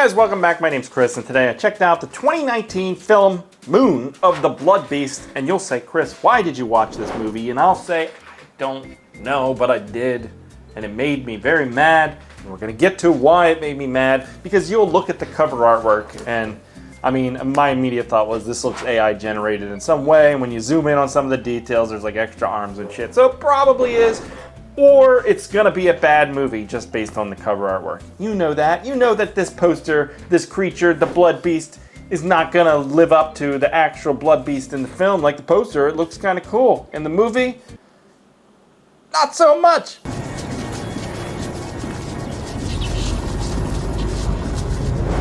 guys, welcome back. My name's Chris, and today I checked out the 2019 film Moon of the Blood Beast. And you'll say, Chris, why did you watch this movie? And I'll say, I don't know, but I did. And it made me very mad. And we're going to get to why it made me mad, because you'll look at the cover artwork and I mean, my immediate thought was this looks AI generated in some way, and when you zoom in on some of the details, there's like extra arms and shit. So it probably is, or it's gonna be a bad movie just based on the cover artwork. You know that. You know that this poster, this creature, the Blood Beast, is not gonna live up to the actual Blood Beast in the film. Like the poster, it looks kind of cool. In the movie, not so much.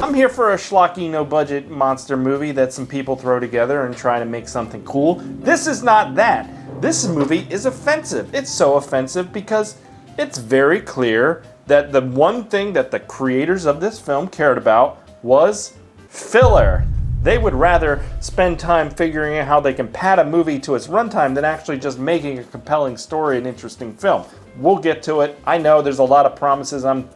I'm here for a schlocky, no-budget monster movie that some people throw together and try to make something cool. This is not that. This movie is offensive. It's so offensive because it's very clear that the one thing that the creators of this film cared about was filler. They would rather spend time figuring out how they can pad a movie to its runtime than actually just making a compelling story and interesting film. We'll get to it. I know there's a lot of promises I'm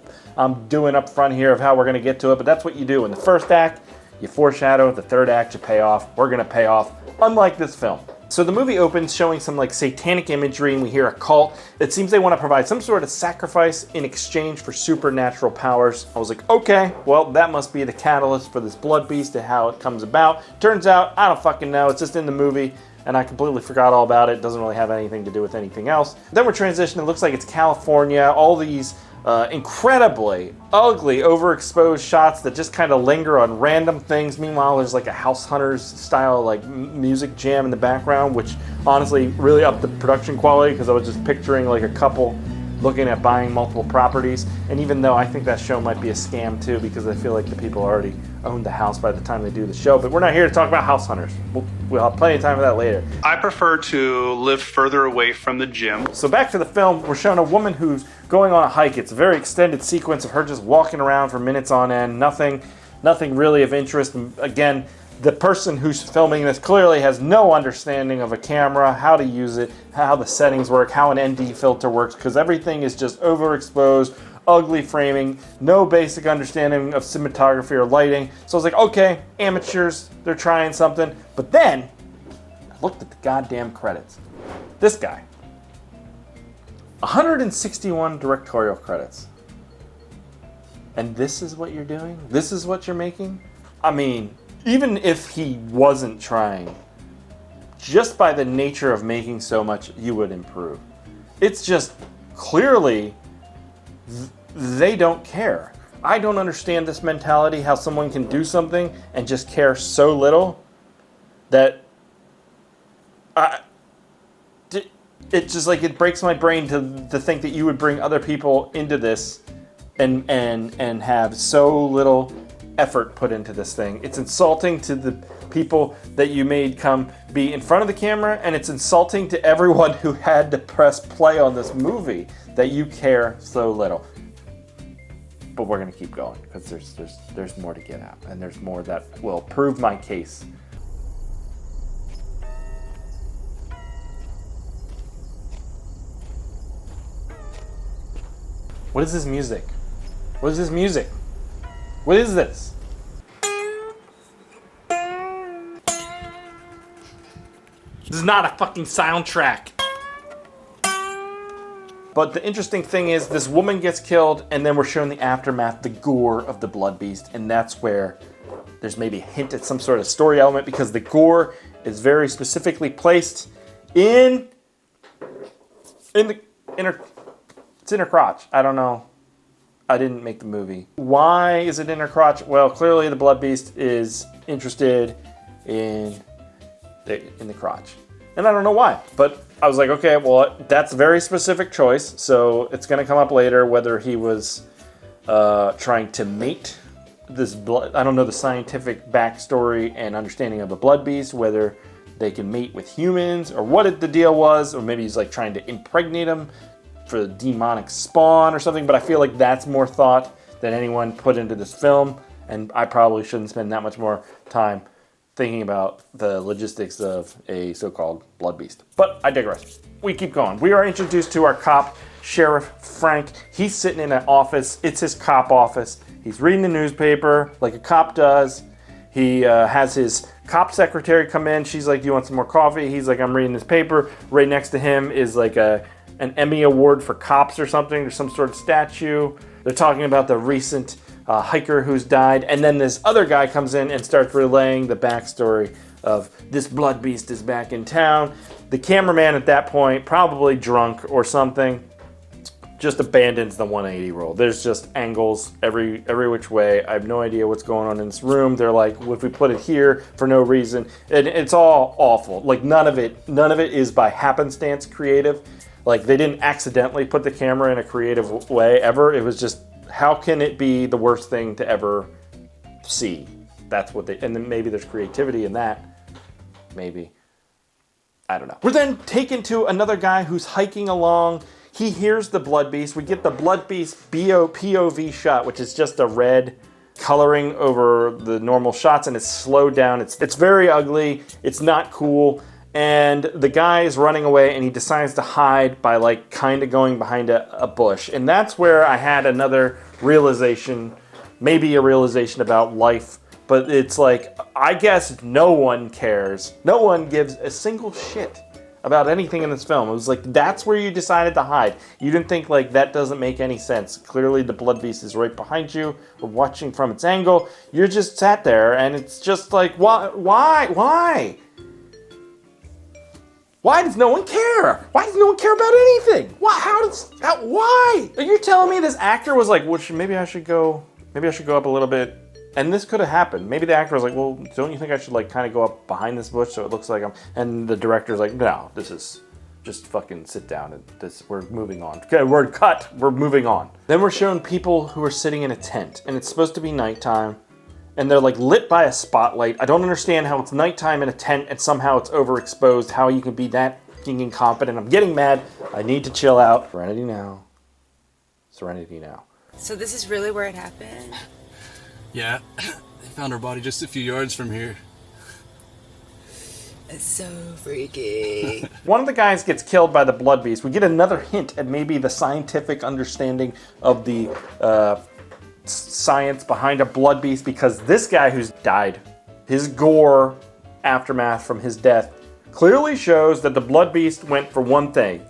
doing up front here of how we're going to get to it, but that's what you do. In the first act, you foreshadow. The third act, you pay off. We're going to pay off, unlike this film. So the movie opens showing some like satanic imagery, and we hear a cult. It seems they want to provide some sort of sacrifice in exchange for supernatural powers. I was like, okay, well, that must be the catalyst for this Blood Beast and how it comes about. Turns out, I don't fucking know. It's just in the movie, and I completely forgot all about it. It doesn't really have anything to do with anything else. Then we're transitioning. It looks like it's California. All these incredibly ugly, overexposed shots that just kind of linger on random things. Meanwhile, there's like a House Hunters style like music jam in the background, which honestly really upped the production quality because I was just picturing like a couple looking at buying multiple properties. And even though I think that show might be a scam too, because I feel like the people already own the house by the time they do the show. But we're not here to talk about House Hunters. We'll have plenty of time for that later. I prefer to live further away from the gym. So back to the film, we're showing a woman who's going on a hike. It's a very extended sequence of her just walking around for minutes on end. Nothing really of interest. And again, the person who's filming this clearly has no understanding of a camera, how to use it, how the settings work, how an ND filter works, because everything is just overexposed, ugly framing, no basic understanding of cinematography or lighting. So I was like, okay, amateurs, they're trying something. But then I looked at the goddamn credits. This guy, 161 directorial credits. And this is what you're doing? This is what you're making? I mean, even if he wasn't trying, just by the nature of making so much, you would improve. It's just clearly they don't care. I don't understand this mentality, how someone can do something and just care so little that it's just like it breaks my brain to think that you would bring other people into this and have so little effort put into this thing. It's insulting to the people that you made come be in front of the camera, and it's insulting to everyone who had to press play on this movie that you care so little. But we're gonna keep going because there's more to get at, and there's more that will prove my case. What is this music? What is this music? What is this? This is not a fucking soundtrack. But the interesting thing is this woman gets killed, and then we're showing the aftermath, the gore of the Blood Beast, and that's where there's maybe a hint at some sort of story element, because the gore is very specifically placed in the inner crotch. I don't know. I didn't make the movie. Why is it in her crotch? Well, clearly the Blood Beast is interested in the crotch. And I don't know why, but I was like, okay, well, that's a very specific choice, so it's going to come up later whether he was trying to mate this blood. I don't know the scientific backstory and understanding of the Blood Beast, whether they can mate with humans or what the deal was, or maybe he's like trying to impregnate them for the demonic spawn or something, but I feel like that's more thought than anyone put into this film, and I probably shouldn't spend that much more time thinking about the logistics of a so-called Blood Beast. But I digress. We keep going. We are introduced to our cop, Sheriff Frank. He's sitting in an office. It's his cop office, He's reading the newspaper like a cop does. He has his cop secretary come in. She's like, do you want some more coffee? He's like, I'm reading this paper. Right next to him is like an Emmy Award for cops or something. There's some sort of statue. They're talking about the recent hiker who's died. And then this other guy comes in and starts relaying the backstory of this blood beast is back in town. The cameraman at that point, probably drunk or something, just abandons the 180 roll. There's just angles every which way. I have no idea what's going on in this room. They're like, well, if we put it here for no reason, and it's all awful. Like none of it is by happenstance creative. Like they didn't accidentally put the camera in a creative way ever. It was just, how can it be the worst thing to ever see? That's what and then maybe there's creativity in that. Maybe. I don't know. We're then taken to another guy who's hiking along. He hears the blood beast. We get the blood beast POV shot, which is just a red coloring over the normal shots, and it's slowed down. It's very ugly. It's not cool. And the guy is running away, and he decides to hide by like kind of going behind a bush. And that's where I had another realization, maybe a realization about life. But it's like, I guess no one cares. No one gives a single shit about anything in this film. It was like, that's where you decided to hide. You didn't think like, that doesn't make any sense. Clearly the blood beast is right behind you, or watching from its angle. You're just sat there, and it's just like, why? Why does no one care? Why does no one care about anything? Why? Are you telling me this actor was like, well, maybe I should go up a little bit? And this could have happened. Maybe the actor was like, well, don't you think I should like kind of go up behind this bush so it looks like I'm... And the director's like, no, this is... Just fucking sit down and we're moving on. Okay, we're cut. We're moving on. Then we're showing people who are sitting in a tent, and it's supposed to be nighttime, and they're like lit by a spotlight. I don't understand how it's nighttime in a tent and somehow it's overexposed, how you can be that fucking incompetent. I'm getting mad. I need to chill out. Serenity now. Serenity now. So this is really where it happened? Yeah, they found her body just a few yards from here. It's so freaky. One of the guys gets killed by the blood beast. We get another hint at maybe the scientific understanding of the science behind a blood beast, because this guy who's died, his gore aftermath from his death clearly shows that the blood beast went for one thing.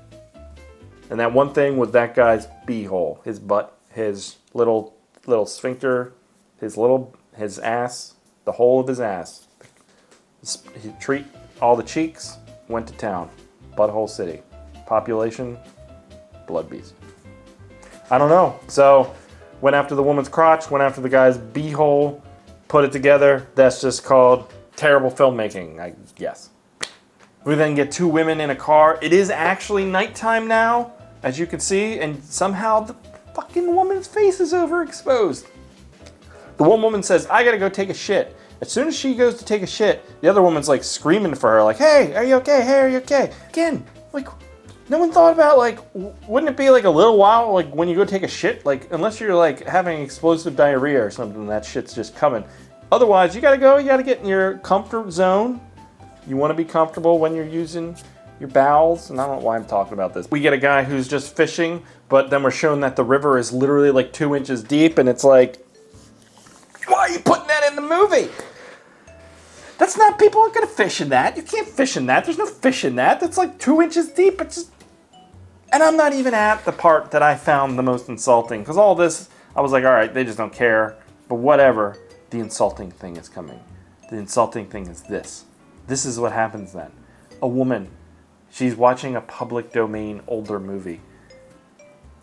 And that one thing was that guy's beehole, his butt, his little sphincter, his ass, the whole of his ass. He treat all the cheeks, went to town. Butthole City. Population, blood beast. I don't know. So, went after the woman's crotch, went after the guy's beehole, put it together. That's just called terrible filmmaking, I guess. We then get two women in a car. It is actually nighttime now, as you can see, and somehow the fucking woman's face is overexposed. The one woman says, I gotta go take a shit. As soon as she goes to take a shit, the other woman's like screaming for her, like, hey, are you okay? Hey, are you okay? Again, like, no one thought about, like, wouldn't it be like a little while, like, when you go take a shit? Like, unless you're like having explosive diarrhea or something, that shit's just coming. Otherwise, you gotta go, you gotta get in your comfort zone. You wanna be comfortable when you're using your bowels, and I don't know why I'm talking about this. We get a guy who's just fishing, but then we're shown that the river is literally like 2 inches deep, and it's like, why are you putting that in the movie? That's not, people aren't gonna fish in that. You can't fish in that. There's no fish in that. That's like 2 inches deep. It's just, and I'm not even at the part that I found the most insulting, because all this, I was like, all right, they just don't care, but whatever. The insulting thing is coming. The insulting thing is this. This is what happens then. A woman, she's watching a public domain older movie,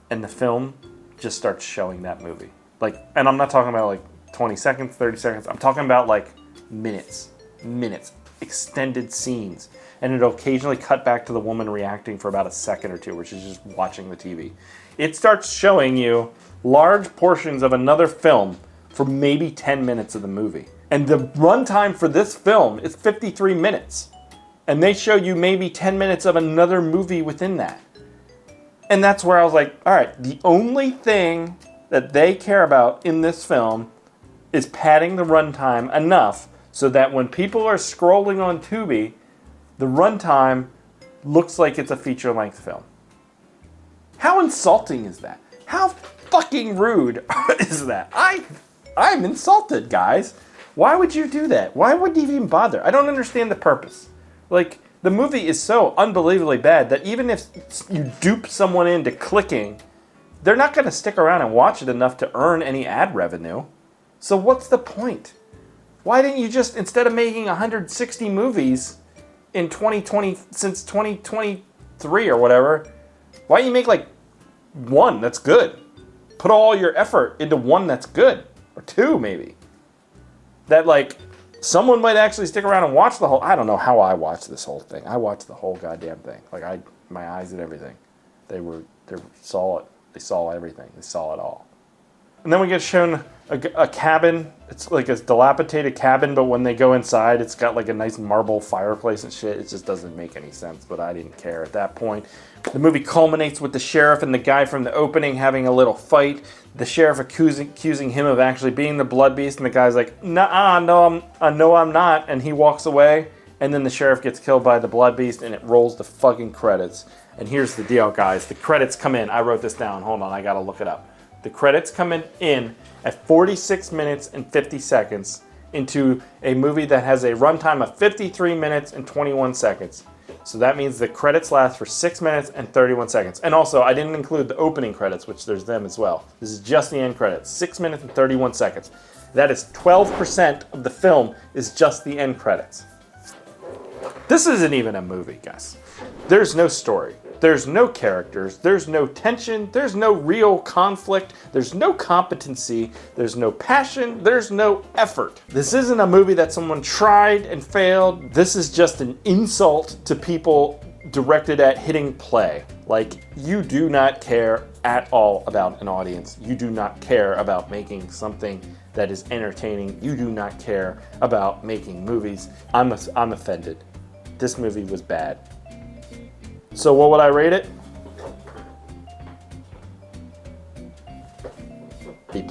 and the film just starts showing that movie. Like, and I'm not talking about like 20 seconds, 30 seconds. I'm talking about like minutes, extended scenes. And it'll occasionally cut back to the woman reacting for about a second or two, where she's just watching the TV. It starts showing you large portions of another film for maybe 10 minutes of the movie. And the runtime for this film is 53 minutes. And they show you maybe 10 minutes of another movie within that. And that's where I was like, all right, the only thing that they care about in this film is padding the runtime enough so that when people are scrolling on Tubi, the runtime looks like it's a feature-length film. How insulting is that? How fucking rude is that? I'm insulted, guys. Why would you do that? Why would you even bother? I don't understand the purpose. Like, the movie is so unbelievably bad that even if you dupe someone into clicking, they're not going to stick around and watch it enough to earn any ad revenue. So what's the point? Why didn't you just, instead of making 160 movies in 2020, since 2023 or whatever, why don't you make like one that's good? Put all your effort into one that's good. Or two, maybe. That, like, someone might actually stick around and watch the whole... I don't know how I watched this whole thing. I watched the whole goddamn thing. Like, my eyes did everything. They saw it. They saw everything. They saw it all. And then we get shown a cabin. It's like a dilapidated cabin, but when they go inside, it's got like a nice marble fireplace and shit. It just doesn't make any sense, but I didn't care at that point. The movie culminates with the sheriff and the guy from the opening having a little fight. The sheriff accusing him of actually being the blood beast, and the guy's like, "Nah, no, I'm not," and he walks away. And then the sheriff gets killed by the blood beast, and it rolls the fucking credits. And here's the deal, guys. The credits come in. I wrote this down. Hold on, I gotta look it up. The credits come in at 46 minutes and 50 seconds into a movie that has a runtime of 53 minutes and 21 seconds. So that means the credits last for 6 minutes and 31 seconds. And also, I didn't include the opening credits, which there's them as well. This is just the end credits, 6 minutes and 31 seconds. That is 12% of the film is just the end credits. This isn't even a movie, guys. There's no story. There's no characters. There's no tension. There's no real conflict. There's no competency. There's no passion. There's no effort. This isn't a movie that someone tried and failed. This is just an insult to people directed at hitting play. Like, you do not care at all about an audience. You do not care about making something that is entertaining. You do not care about making movies. I'm offended. This movie was bad. So what would I rate it? B+.